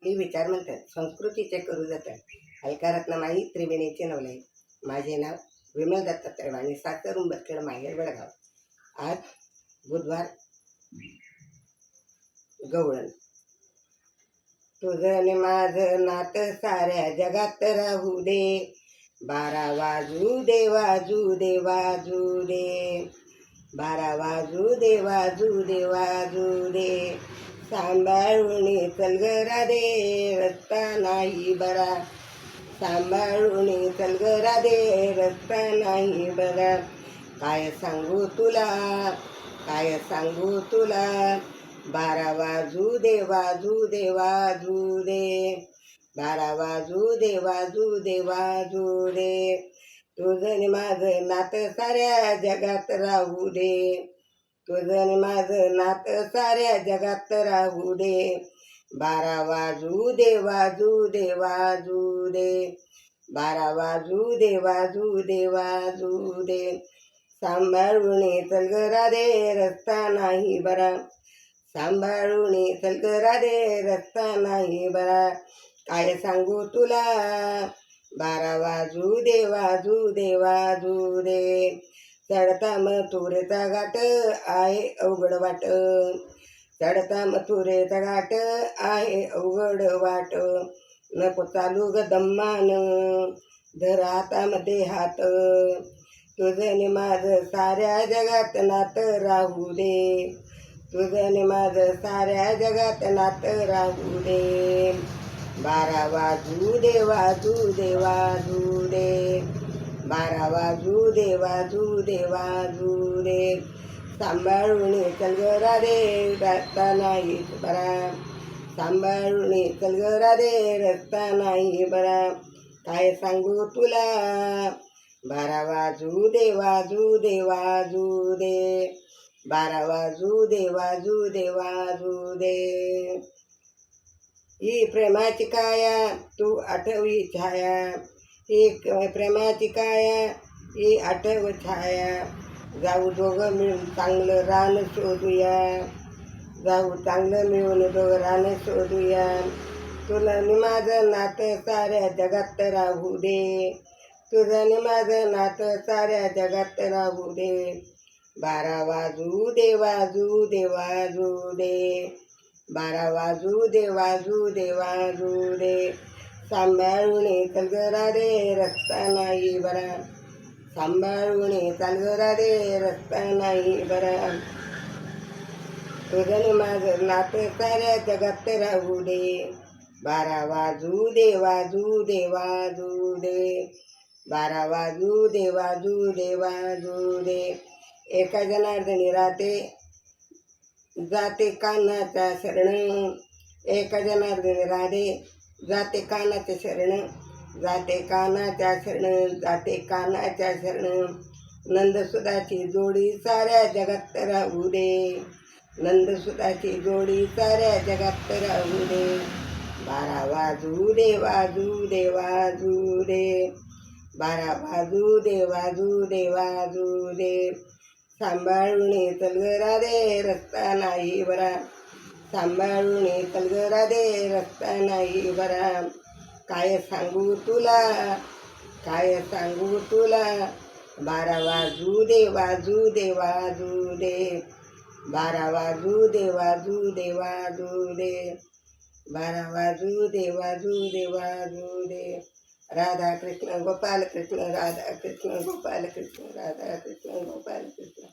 ती विचार म्हणतात संस्कृतीचे करू जातात. अलकारत्नमाई त्रिवेणीचे नवलाई. माझे नाव विमल दत्तात्रय वाणी, सासर उंबरखेड, माहेर वडगाव. आज बुधवार गवळण. तुझं आणि माझं नातं साऱ्या जगात राहू दे, 12 वाजू दे वाजू दे वाजू दे, 12 वाजू दे वाजू दे वाजू दे. सांभाळून चल ग राधे, रस्ता नाही बरा. सांभाळून चल ग राधे, रस्ता नाही बरा. काय सांगू तुला, काय सांगू तुला, 12 वाजू दे वाजू दे वाजू दे, 12 वाजू दे वाजू दे वाजू दे. तुझं माझं नातं साऱ्या जगात राहू दे, तुझं माझं नातं साऱ्या जगात राहू दे. 12 वाजू दे वाजू दे वाजू दे, 12 वाजू दे वाजू दे वाजू दे. सांभाळून चल ग राधे, रस्ता नाही बरा. सांभाळून चल ग राधे, रस्ता नाही बरा. काय सांगू तुला, 12 वाजू दे वाजू दे वाजू दे. चढता मथुरेचा घाट आहे अवघड वाट, चढता मथुरेचा घाट आहे अवघड वाट. नको चालू ग दम्मान, धर हातामध्ये हात. तुझं माझं साऱ्या जगात नातं राहू दे, तुझं माझं साऱ्या जगात नातं राहू दे. 12 वाजू दे वाजू दे वाजू दे, 12 वाजू दे वाजू दे वाजू दे. सांभाळून चल ग राधे, रस्ता नाही बरा. सांभाळून चल ग राधे, रस्ता नाही बरा. काय सांगू तुला, 12 वाजू दे वाजू दे वाजू दे, 12 वाजू दे वाजू दे वाजू दे. ही प्रेमाची काया तू आठवी छाया, ही प्रेमाची काया ही आठव छाया. जाऊ दोघं मिळून चांगलं रान शोधूया, जाऊ चांगलं मिळून दोघं रान शोधूया. तुला नि माझं नातं साऱ्या जगात राहू दे, तुझं नि माझं नातं साऱ्या जगात राहू दे. 12 वाजू दे वाजू दे वाजू दे, 12 वाजू दे वाजू दे वाजू दे. सांभाळून चल ग राधे, रस्ता नाही बरा. सांभाळून चल ग राधे, रस्ता नाही बरा. तुझं माझं नातं साऱ्या जगात राहू दे, 12 वाजू दे वाजू दे वाजू दे, 12 वाजू दे वाजू दे वाजू दे. एका जनार्दनी राहते जाते कानाच्या शरण, एका जनार्दनी राधे जाते कानाच्या शरण, जाते कानाच्या शरण, जाते कानाच्या शरण. नंदसुधाची जोडी साऱ्या जगात राहू दे, नंदसुधाची जोडी साऱ्या जगात राहू दे. 12 वाजू दे वाजू दे वाजू दे, 12 वाजू दे वाजू दे वाजू दे. सांभाळून चल ग राधे, रस्ता नाही बरा. सांभाळून चल ग राधे, रस्ता नाही बरा. काय सांगू तुला, काय सांगू तुला, 12 वाजू दे वाजू दे वाजू दे, 12 वाजू दे वाजू दे वाजू दे, 12 वाजू दे वाजू दे वाजू दे. राधा कृष्ण गोपाल कृष्ण, राधा कृष्ण गोपाल कृष्ण, राधा कृष्ण गोपाल कृष्ण.